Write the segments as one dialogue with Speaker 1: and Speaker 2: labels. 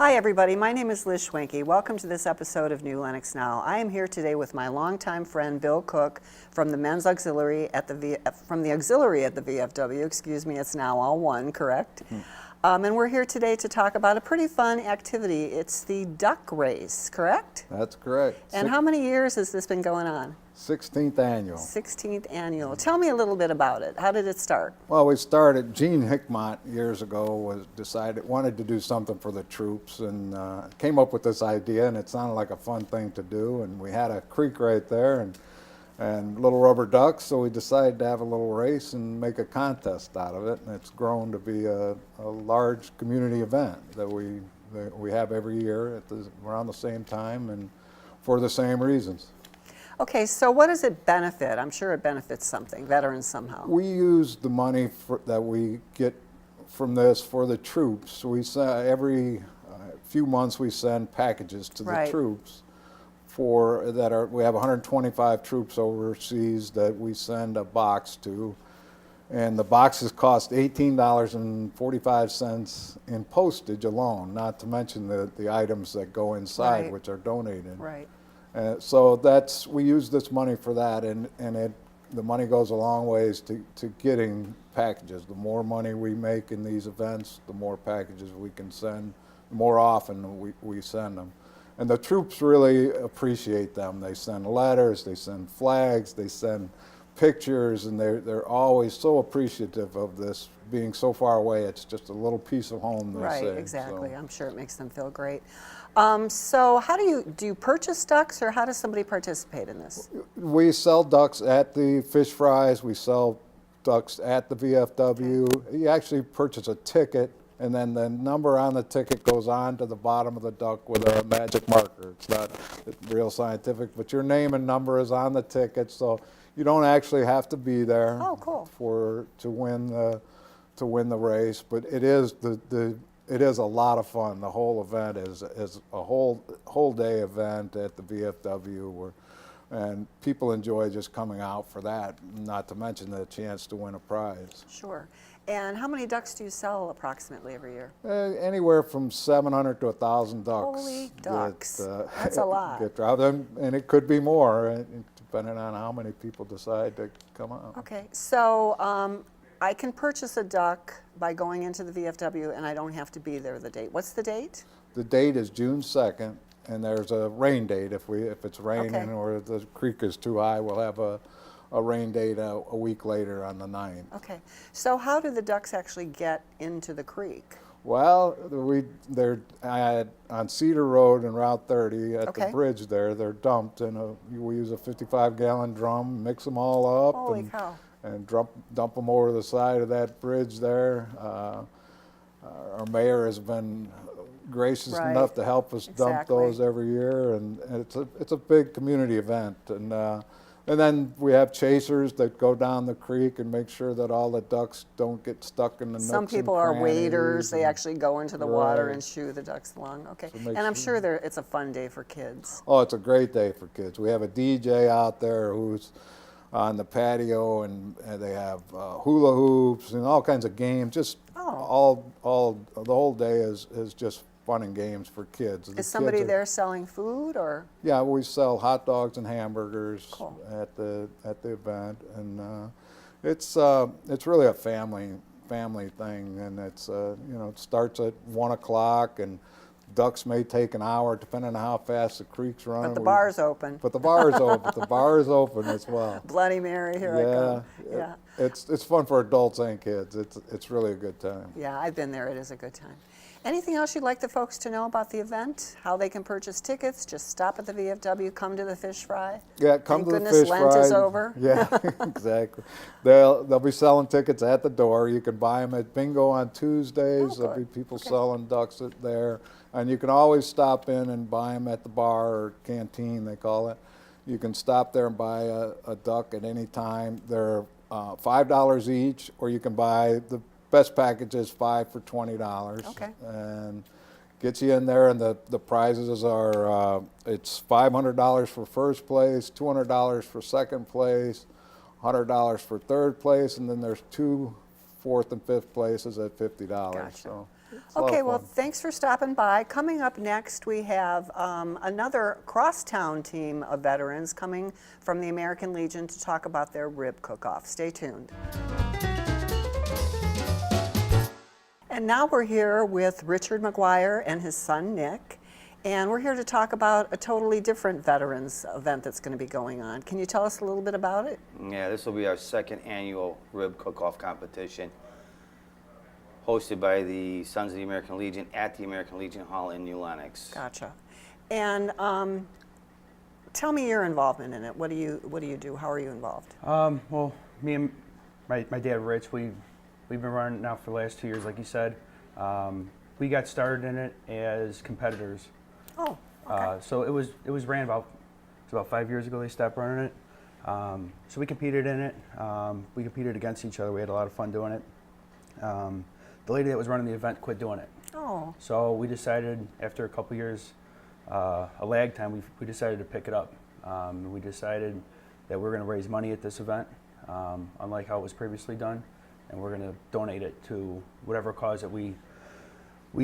Speaker 1: Hi everybody, my name is Liz Schwenke. Welcome to this episode of New Lenox Now. I am here today with my longtime friend Bill Cook from the Men's Auxiliary at the VFW. Excuse me, it's now all one, correct? And we're here today to talk about a pretty fun activity. It's the duck race, correct?
Speaker 2: That's correct.
Speaker 1: And how many years has this been going on?
Speaker 2: 16th annual.
Speaker 1: 16th annual. Tell me a little bit about it. How did it start?
Speaker 2: Well, we started, Gene Hickmott years ago wanted to do something for the troops and came up with this idea, and it sounded like a fun thing to do. And we had a creek right there and little rubber ducks, so we decided to have a little race and make a contest out of it. And it's grown to be a large community event that we have every year around the same time and for the same reasons.
Speaker 1: Okay, so what does it benefit? I'm sure it benefits something, veterans somehow.
Speaker 2: We use the money that we get from this for the troops. We send, every few months we send packages to the troops we have 125 troops overseas that we send a box to. And the boxes cost $18.45 in postage alone, not to mention the items that go inside, which are donated.
Speaker 1: Right.
Speaker 2: So we use this money for that, and the money goes a long ways to getting packages. The more money we make in these events, the more packages we can send, the more often we send them. And the troops really appreciate them. They send letters, they send flags, they send pictures, and they're always so appreciative of this being so far away. It's just a little piece of home, they say.
Speaker 1: Right, exactly. So I'm sure it makes them feel great. So how do you purchase ducks, or how does somebody participate in this?
Speaker 2: We sell ducks at the fish fries. We sell ducks at the VFW. Okay. You actually purchase a ticket, and then the number on the ticket goes on to the bottom of the duck with a magic marker. It's not real scientific, but your name and number is on the ticket, so you don't actually have to be there.
Speaker 1: Oh, cool.
Speaker 2: to win the race. But it is it is a lot of fun. The whole event is a whole day event at the VFW, and people enjoy just coming out for that, not to mention the chance to win a prize.
Speaker 1: Sure. And how many ducks do you sell approximately every year?
Speaker 2: Anywhere from 700 to 1,000 ducks.
Speaker 1: Holy ducks. That's a lot.
Speaker 2: Get dropped, and it could be more, depending on how many people decide to come out.
Speaker 1: Okay, so I can purchase a duck by going into the VFW, and I don't have to be there the date. What's the date?
Speaker 2: The date is June 2nd, and there's a rain date. If it's raining or the creek is too high, we'll have a rain date a week later on the 9th.
Speaker 1: Okay, so how do the ducks actually get into the creek?
Speaker 2: Well, they're on Cedar Road and Route 30 at the bridge there. They're dumped, and we use a 55-gallon drum, mix them all up.
Speaker 1: Holy cow.
Speaker 2: And dump them over the side of that bridge there. Our mayor has been gracious enough to help us dump those every year, and it's a big community event. And then we have chasers that go down the creek and make sure that all the ducks don't get stuck in the nooks.
Speaker 1: Some people are waders. They actually go into the water and shoo the ducks along. Okay, so and I'm sure it's a fun day for kids.
Speaker 2: Oh, it's a great day for kids. We have a DJ out there who's on the patio, and they have hula hoops and all kinds of games. Just the whole day is just fun and games for kids.
Speaker 1: Is somebody there selling food, or?
Speaker 2: Yeah, we sell hot dogs and hamburgers at the event, and it's really a family thing, and it's it starts at 1 o'clock, and ducks may take an hour depending on how fast the creek's running.
Speaker 1: But the bar's open.
Speaker 2: But the bar's open. The bar is open as well.
Speaker 1: Bloody Mary, here I come. Yeah.
Speaker 2: It's fun for adults and kids. It's really a good time.
Speaker 1: Yeah, I've been there. It is a good time. Anything else you'd like the folks to know about the event? How they can purchase tickets? Just stop at the VFW, come to the fish fry.
Speaker 2: Yeah, come to the fish fry.
Speaker 1: Thank goodness Lent is over.
Speaker 2: Yeah, exactly. They'll be selling tickets at the door. You can buy them at bingo on Tuesdays. There'll be people selling ducks there. And you can always stop in and buy them at the bar or canteen, they call it. You can stop there and buy a duck at any time. They're $5 each, or you can buy the best package is 5 for $20.
Speaker 1: Okay.
Speaker 2: And gets you in there, and the prizes are it's $500 for first place, $200 for second place, $100 for third place, and then there's 2 fourth and fifth places at $50.
Speaker 1: Gotcha.
Speaker 2: So It's a lot
Speaker 1: Okay,
Speaker 2: of
Speaker 1: well,
Speaker 2: fun.
Speaker 1: thanks for stopping by. Coming up next, we have another crosstown team of veterans coming from the American Legion to talk about their rib cook-off. Stay tuned. And now we're here with Richard McGuire and his son, Nick. And we're here to talk about a totally different veterans event that's going to be going on. Can you tell us a little bit about it?
Speaker 3: Yeah, this will be our second annual rib cook-off competition, hosted by the Sons of the American Legion at the American Legion Hall in New Lenox.
Speaker 1: Gotcha. And tell me your involvement in it. What do you do? How are you involved?
Speaker 4: Well, me and my dad, Rich, we've been running now for the last 2 years, like you said. We got started in it as competitors.
Speaker 1: Oh, okay.
Speaker 4: So it was ran about 5 years ago. They stopped running it. So we competed in it. We competed against each other. We had a lot of fun doing it. The lady that was running the event quit doing it.
Speaker 1: Oh,
Speaker 4: So we decided, after a couple years, a lag time, we decided to pick it up. We decided that we're going to raise money at this event, unlike how it was previously done, and we're going to donate it to whatever cause that we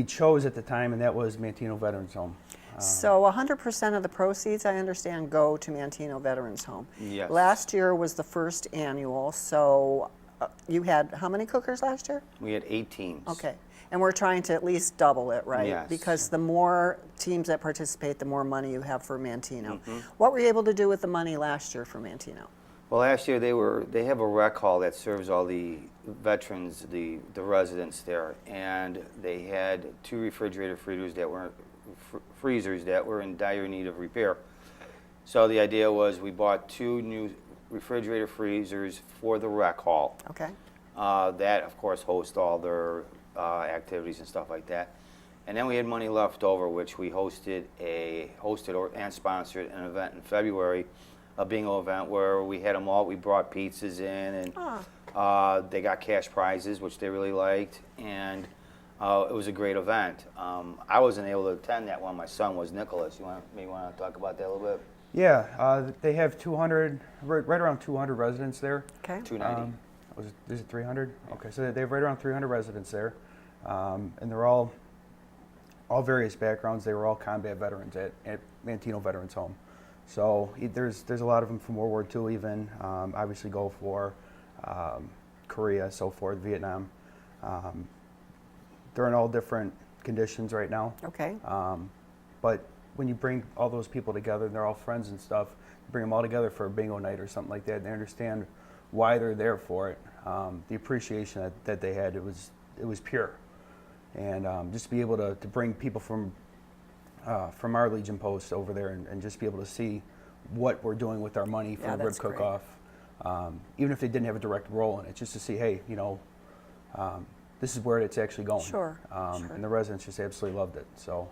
Speaker 4: chose at the time, and that was Manteno Veterans Home.
Speaker 1: so 100% of the proceeds, I understand, go to Manteno Veterans Home.
Speaker 3: Yes.
Speaker 1: Last year was the first annual, so you had how many cookers last year?
Speaker 3: We had 8 teams.
Speaker 1: Okay. And we're trying to at least double it, right?
Speaker 3: Yes.
Speaker 1: Because the more teams that participate, the more money you have for Manteno.
Speaker 3: Mm-hmm.
Speaker 1: What were you able to do with the money last year for Manteno?
Speaker 3: Well, last year they have a rec hall that serves all the veterans, the residents there, and they had 2 refrigerator freezers that were in dire need of repair. So the idea was we bought 2 new refrigerator freezers for the rec hall.
Speaker 1: Okay.
Speaker 3: That, of course, hosts all their activities and stuff like that. And then we had money left over, which we hosted and sponsored an event in February, a bingo event where we had them all. We brought pizzas in, and they got cash prizes, which they really liked, and it was a great event. I wasn't able to attend that one. My son was, Nicholas. You want to talk about that a little bit?
Speaker 4: Yeah, they have 200, right around 200 residents there.
Speaker 1: Okay.
Speaker 3: 290.
Speaker 4: Is it 300? Okay, so they have right around 300 residents there, and they're all various backgrounds. They were all combat veterans at Manteno Veterans Home. So there's a lot of them from World War II even, obviously Gulf War, Korea, so forth, Vietnam. They're in all different conditions right now.
Speaker 1: Okay.
Speaker 4: But when you bring all those people together, and they're all friends and stuff, you bring them all together for a bingo night or something like that, and they understand why they're there for it. The appreciation that they had, it was pure. And just to be able to bring people from our Legion post over there and just be able to see what we're doing with our money for
Speaker 1: Yeah,
Speaker 4: the rib
Speaker 1: that's great.
Speaker 4: cook-off, even if they didn't have a direct role in it, just to see, hey, this is where it's actually going.
Speaker 1: Sure, sure.
Speaker 4: And the residents just absolutely loved it. So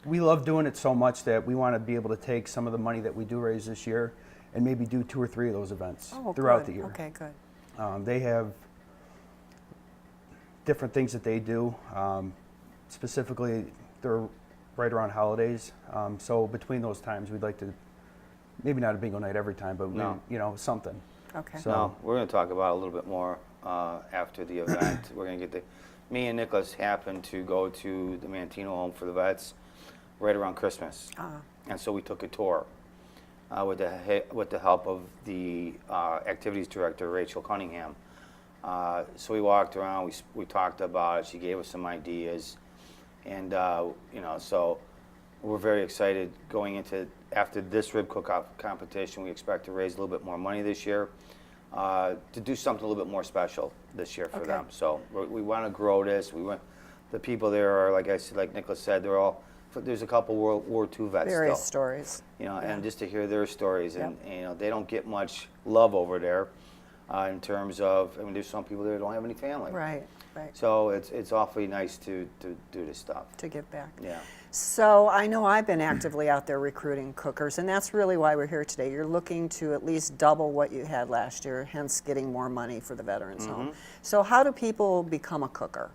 Speaker 4: we love doing it so much that we want to be able to take some of the money that we do raise this year and maybe do 2 or 3 of those events throughout
Speaker 1: good.
Speaker 4: the year.
Speaker 1: Okay, good.
Speaker 4: They have different things that they do. Specifically, they're right around holidays. So between those times, we'd like to, maybe not a bingo night every time, but something.
Speaker 1: Okay.
Speaker 4: So-
Speaker 3: No, we're going to talk about it a little bit more after the event. We're going to get me and Nicholas happened to go to the Manteno home for the vets right around Christmas. And so we took a tour with the help of the activities director, Rachel Cunningham. So we walked around, we talked about it, she gave us some ideas, and so we're very excited going into, after this rib cook-off competition, we expect to raise a little bit more money this year, to do something a little bit more special this year for them. So we want to grow this. The people there are, like Nicholas said, there's a couple World War II vets
Speaker 1: Various
Speaker 3: still.
Speaker 1: stories.
Speaker 3: And just to hear their stories,
Speaker 1: Yep.
Speaker 3: and they don't get much love over there in terms of, there's some people there that don't have any family.
Speaker 1: Right, right.
Speaker 3: So it's awfully nice to do this stuff.
Speaker 1: To give back.
Speaker 3: Yeah.
Speaker 1: So I know I've been actively out there recruiting cookers, and that's really why we're here today. You're looking to at least double what you had last year, hence getting more money for the Veterans Home. So how do people become a cooker?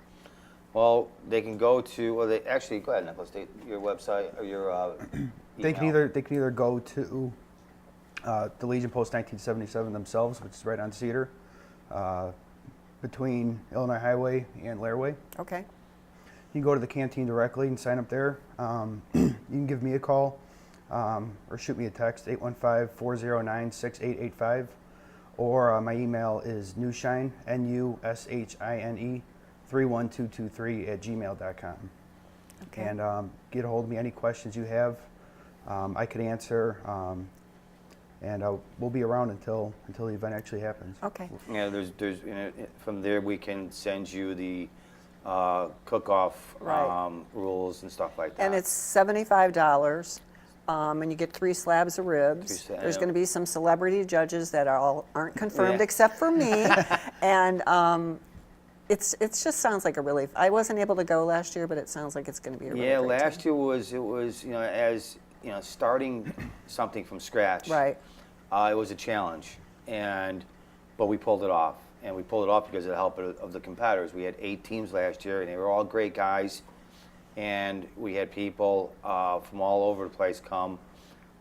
Speaker 3: Well, they can go to, actually, go ahead, Nicholas, your website or your
Speaker 4: They can
Speaker 3: email.
Speaker 4: either go to the Legion Post 1977 themselves, which is right on Cedar, between Illinois Highway and Lairway.
Speaker 1: Okay.
Speaker 4: You can go to the canteen directly and sign up there. You can give me a call or shoot me a text, 815-409-6885. Or my email is nushine, Nushine, 31223 @gmail.com.
Speaker 1: Okay.
Speaker 4: And get a hold of me, any questions you have, I could answer. And we'll be around until the event actually happens.
Speaker 1: Okay.
Speaker 3: Yeah, there's from there we can send you the cook-off
Speaker 1: Right.
Speaker 3: rules and stuff like that.
Speaker 1: And it's $75, and you get 3 slabs of ribs. There's going to be some celebrity judges that aren't confirmed
Speaker 3: Yeah.
Speaker 1: except for me, and it just sounds like a relief. I wasn't able to go last year, but it sounds like it's going to be a really
Speaker 3: Yeah,
Speaker 1: great
Speaker 3: last
Speaker 1: time.
Speaker 3: year was as starting something from scratch.
Speaker 1: Right.
Speaker 3: It was a challenge, but we pulled it off, and we pulled it off because of the help of the competitors. We had 8 teams last year, and they were all great guys, and we had people from all over the place come,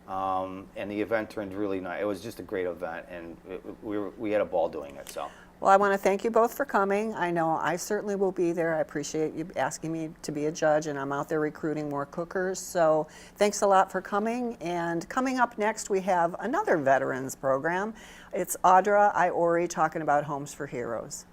Speaker 3: and the event turned really nice. It was just a great event, and we had a ball doing it. So.
Speaker 1: Well, I want to thank you both for coming. I know I certainly will be there. I appreciate you asking me to be a judge, and I'm out there recruiting more cookers. So thanks a lot for coming. And coming up next, we have another veterans program. It's Audra Iori talking about Homes for Heroes.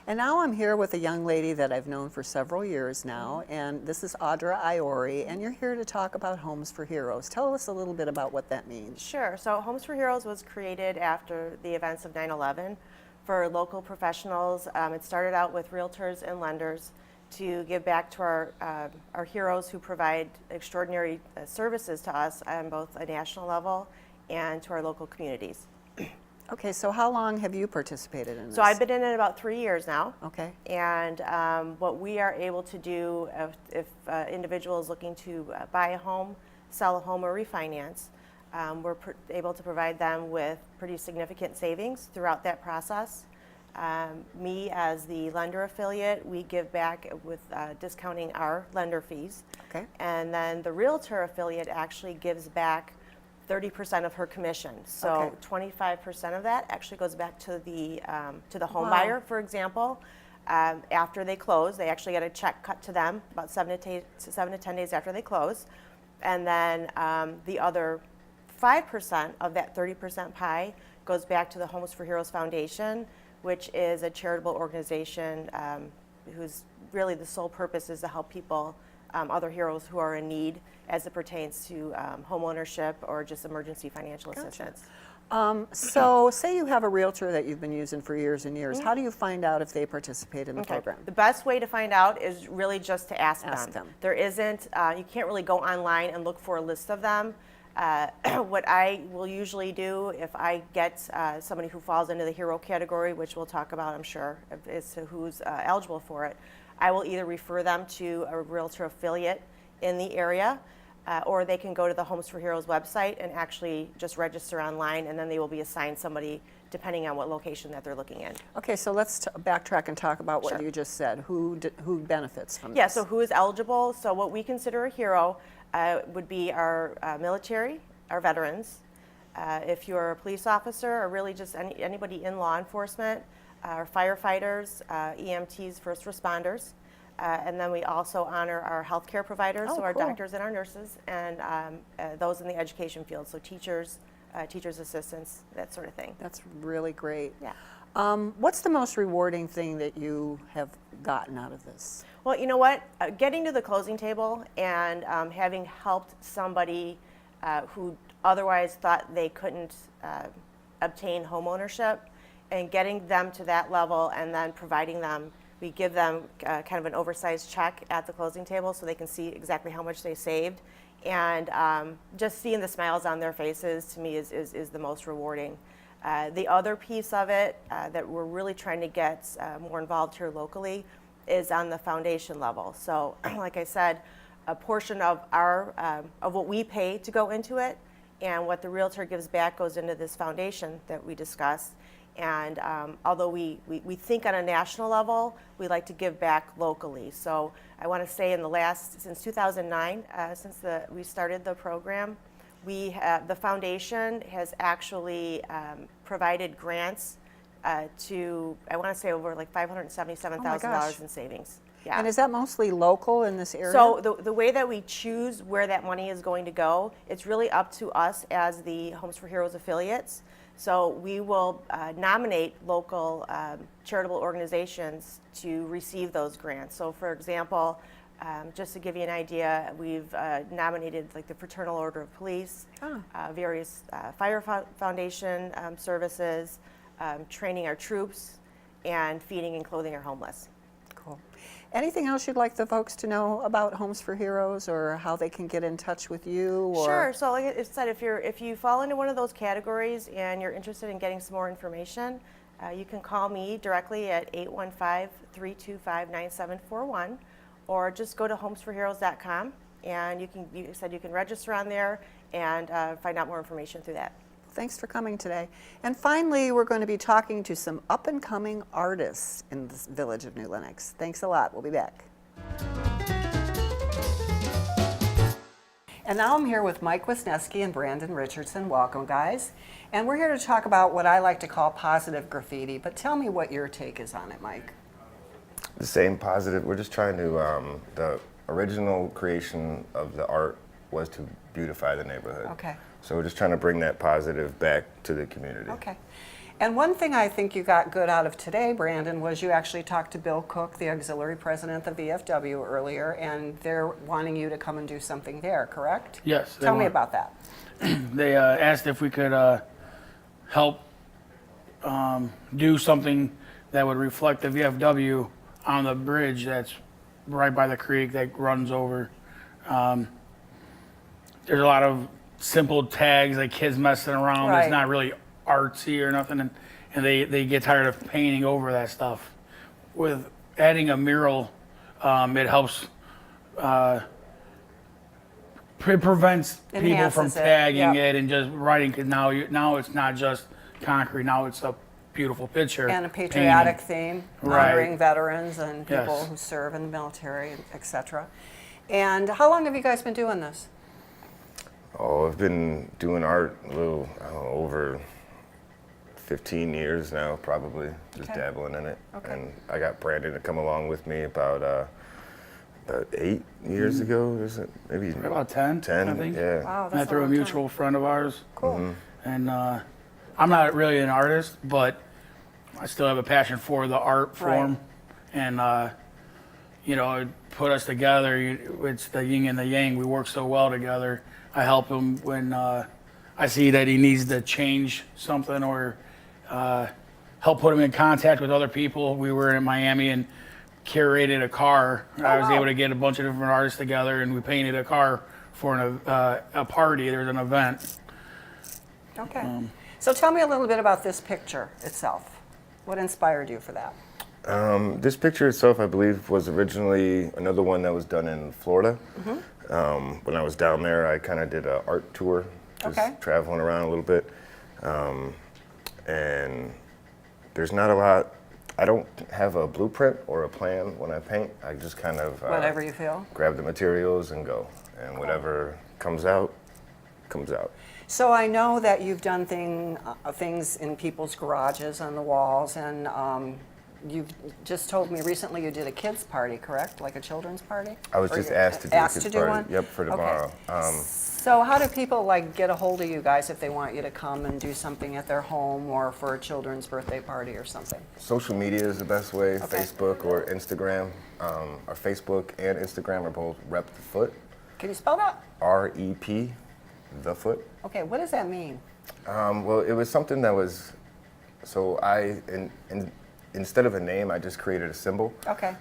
Speaker 1: And now I'm here with a young lady that I've known for several years now, and this is Audra Iori, and you're here to talk about Homes for Heroes. Tell us a little bit about what that means.
Speaker 5: Sure. So Homes for Heroes was created after the events of 9/11 for local professionals. It started out with realtors and lenders to give back to our heroes who provide extraordinary services to us on both a national level and to our local communities.
Speaker 1: Okay, so how long have you participated in this?
Speaker 5: So I've been in it about 3 years now.
Speaker 1: Okay.
Speaker 5: And what we are able to do if individual is looking to buy a home, sell a home, or refinance, we're able to provide them with pretty significant savings throughout that process. Me as the lender affiliate, we give back with discounting our lender fees.
Speaker 1: Okay.
Speaker 5: And then the realtor affiliate actually gives back 30% of her commission. So
Speaker 1: Okay.
Speaker 5: 25% of that actually goes back to the home
Speaker 1: Wow.
Speaker 5: buyer, for example. After they close, they actually get a check cut to them about 7 to 10 days after they close. And then the other 5% of that 30% pie goes back to the Homes for Heroes Foundation, which is a charitable organization whose really the sole purpose is to help people, other heroes who are in need as it pertains to home ownership or just emergency financial assistance.
Speaker 1: So say you have a realtor that you've been using for years and years. How do you find out if they participate in the program?
Speaker 5: The best way to find out is really just to ask
Speaker 1: them.
Speaker 5: There isn't, you can't really go online and look for a list of them. What I will usually do if I get somebody who falls into the hero category, which we'll talk about, I'm sure, as to who's eligible for it, I will either refer them to a realtor affiliate in the area, or they can go to the Homes for Heroes website and actually just register online, and then they will be assigned somebody depending on what location that they're looking in.
Speaker 1: Okay, so let's backtrack and talk about what
Speaker 5: Sure.
Speaker 1: you just said. Who benefits from this?
Speaker 5: Yeah, so who is eligible? So what we consider a hero would be our military, our veterans. If you're a police officer or really just anybody in law enforcement, our firefighters, EMTs, first responders. And then we also honor our healthcare providers,
Speaker 1: Oh,
Speaker 5: so our
Speaker 1: cool.
Speaker 5: doctors and our nurses, and those in the education field, so teachers, teachers' assistants, that sort of thing.
Speaker 1: That's really great.
Speaker 5: Yeah.
Speaker 1: What's the most rewarding thing that you have gotten out of this?
Speaker 5: Well, you know what? Getting to the closing table and having helped somebody who otherwise thought they couldn't obtain home ownership, and getting them to that level, and then providing them, we give them kind of an oversized check at the closing table so they can see exactly how much they saved. And just seeing the smiles on their faces, to me, is the most rewarding. The other piece of it that we're really trying to get more involved here locally is on the foundation level. So, like I said, a portion of our of what we pay to go into it, and what the realtor gives back goes into this foundation that we discussed. And although we think on a national level, we like to give back locally. So I want to say since 2009, since we started the program, the foundation has actually provided grants to, I want to say, over like $577,000
Speaker 1: gosh.
Speaker 5: in savings. Yeah.
Speaker 1: And is that mostly local in this area?
Speaker 5: So the way that we choose where that money is going to go, it's really up to us as the Homes for Heroes affiliates. So we will nominate local charitable organizations to receive those grants. So for example, just to give you an idea, we've nominated like the Fraternal Order of Police, various Fire Foundation services, training our troops, and feeding and clothing our homeless.
Speaker 1: Cool. Anything else you'd like the folks to know about Homes for Heroes, or how they can get in touch with you? Or?
Speaker 5: Sure. So like I said, if you fall into one of those categories and you're interested in getting some more information, you can call me directly at 815-325-9741, or just go to homesforheroes.com, and you can register on there and find out more information through that.
Speaker 1: Thanks for coming today. And finally, we're going to be talking to some up-and-coming artists in the village of New Lenox. Thanks a lot. We'll be back. And now I'm here with Mike Wisnieski and Brandon Richardson. Welcome, guys. And we're here to talk about what I like to call positive graffiti. But tell me what your take is on it, Mike.
Speaker 6: The same positive. We're just trying to, the original creation of the art was to beautify the neighborhood.
Speaker 1: Okay.
Speaker 6: So we're just trying to bring that positive back to the community.
Speaker 1: Okay. And one thing I think you got good out of today, Brandon, was you actually talked to Bill Cook, the auxiliary president of the VFW, earlier, and they're wanting you to come and do something there, correct?
Speaker 7: Yes.
Speaker 1: Tell me about that.
Speaker 7: They asked if we could help do something that would reflect the VFW on the bridge that's right by the creek that runs over. There's a lot of simple tags, like kids messing around.
Speaker 1: Right.
Speaker 7: It's not really artsy or nothing, and they get tired of painting over that stuff. With adding a mural, it helps. Prevents people from
Speaker 1: Enhances it,
Speaker 7: tagging
Speaker 1: yep.
Speaker 7: it and just writing. Because now it's not just concrete. Now it's a beautiful picture.
Speaker 1: And a patriotic
Speaker 7: painting.
Speaker 1: theme,
Speaker 7: Right.
Speaker 1: honoring veterans and people
Speaker 7: Yes.
Speaker 1: who serve in the military, etc. And how long have you guys been doing this?
Speaker 6: Oh, I've been doing art a little, I don't know, over 15 years now, probably, just
Speaker 1: Okay.
Speaker 6: dabbling in it.
Speaker 1: Okay.
Speaker 6: And I got Brandon to come along with me about 8 years ago, is it? Maybe
Speaker 7: About 10,
Speaker 6: 10,
Speaker 7: I think.
Speaker 6: yeah.
Speaker 1: Wow,
Speaker 7: Met
Speaker 1: that's
Speaker 7: through a
Speaker 1: long time.
Speaker 7: mutual friend of ours.
Speaker 1: Cool.
Speaker 7: And I'm not really an artist, but I still have a passion for the art form. And, it put us together. It's the yin and the yang. We work so well together. I help him when I see that he needs to change something or help put him in contact with other people. We were in Miami and curated a car. I was
Speaker 1: wow.
Speaker 7: able to get a bunch of different artists together, and we painted a car for a party. There was an event.
Speaker 1: Okay. So tell me a little bit about this picture itself. What inspired you for that?
Speaker 6: This picture itself, I believe, was originally another one that was done in Florida. When I was down there, I kind of did an art tour, just
Speaker 1: Okay.
Speaker 6: traveling around a little bit. And there's not a lot, I don't have a blueprint or a plan when I paint. I just kind of
Speaker 1: Whatever you feel.
Speaker 6: grab the materials and go. And whatever comes out, comes out.
Speaker 1: So I know that you've done things in people's garages on the walls, and you've just told me recently you did a kids' party, correct? Like a children's party?
Speaker 6: I was
Speaker 1: Or
Speaker 6: just
Speaker 1: you-
Speaker 6: asked to do a
Speaker 1: asked
Speaker 6: kids'
Speaker 1: to do
Speaker 6: party.
Speaker 1: one?
Speaker 6: Yep, for
Speaker 1: Okay.
Speaker 6: tomorrow.
Speaker 1: So how do people get a hold of you guys if they want you to come and do something at their home or for a children's birthday party or something?
Speaker 6: Social media is the best way,
Speaker 1: Okay.
Speaker 6: Facebook or Instagram. Our Facebook and Instagram are both Rep the Foot,
Speaker 1: Can you spell that?
Speaker 6: REP, the Foot.
Speaker 1: Okay, what does that mean?
Speaker 6: Well, it was something that was, so instead of a name, I just created a symbol.
Speaker 1: Okay.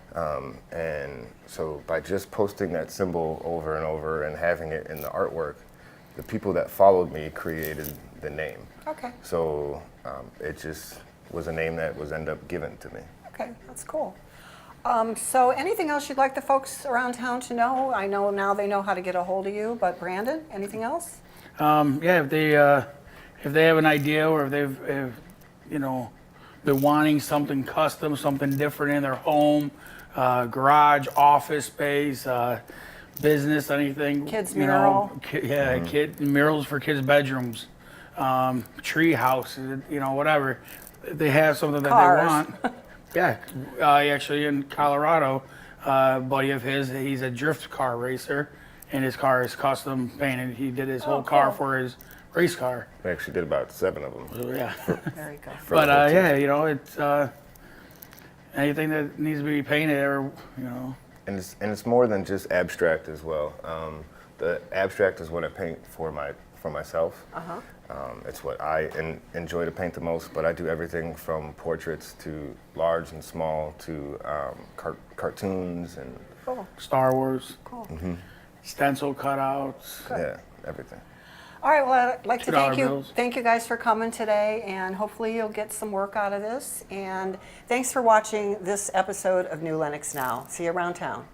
Speaker 6: And so by just posting that symbol over and over and having it in the artwork, the people that followed me created the name.
Speaker 1: Okay.
Speaker 6: So it just was a name that was ended up given to me.
Speaker 1: Okay, that's cool. So anything else you'd like the folks around town to know? I know now they know how to get a hold of you, but Brandon, anything else?
Speaker 7: Yeah, if they have an idea or if they've been wanting something custom, something different in their home, garage, office space, business, anything.
Speaker 1: Kids
Speaker 7: you know,
Speaker 1: mural.
Speaker 7: kid murals for kids' bedrooms. tree houses, you know, whatever. They have something that
Speaker 1: Cars.
Speaker 7: they want. Yeah, actually in Colorado, a buddy of his, he's a drift car racer, and his car is custom painted. He did his whole car for his race car.
Speaker 6: We actually did about 7 of them.
Speaker 7: So, yeah.
Speaker 1: Very good.
Speaker 6: for the
Speaker 7: But
Speaker 6: whole team.
Speaker 7: yeah, you know, it's anything that needs to be painted, or you know.
Speaker 6: And it's more than just abstract as well. The abstract is what I paint for myself. It's what I enjoy to paint the most. But I do everything from portraits to large and small to cartoons and
Speaker 1: Cool.
Speaker 7: Star Wars,
Speaker 1: Cool.
Speaker 7: stencil cutouts.
Speaker 6: yeah, everything.
Speaker 1: All right, well, I'd like to
Speaker 7: $2 bills.
Speaker 1: thank you guys for coming today, and hopefully you'll get some work out of this. And thanks for watching this episode of New Lenox Now. See you around town.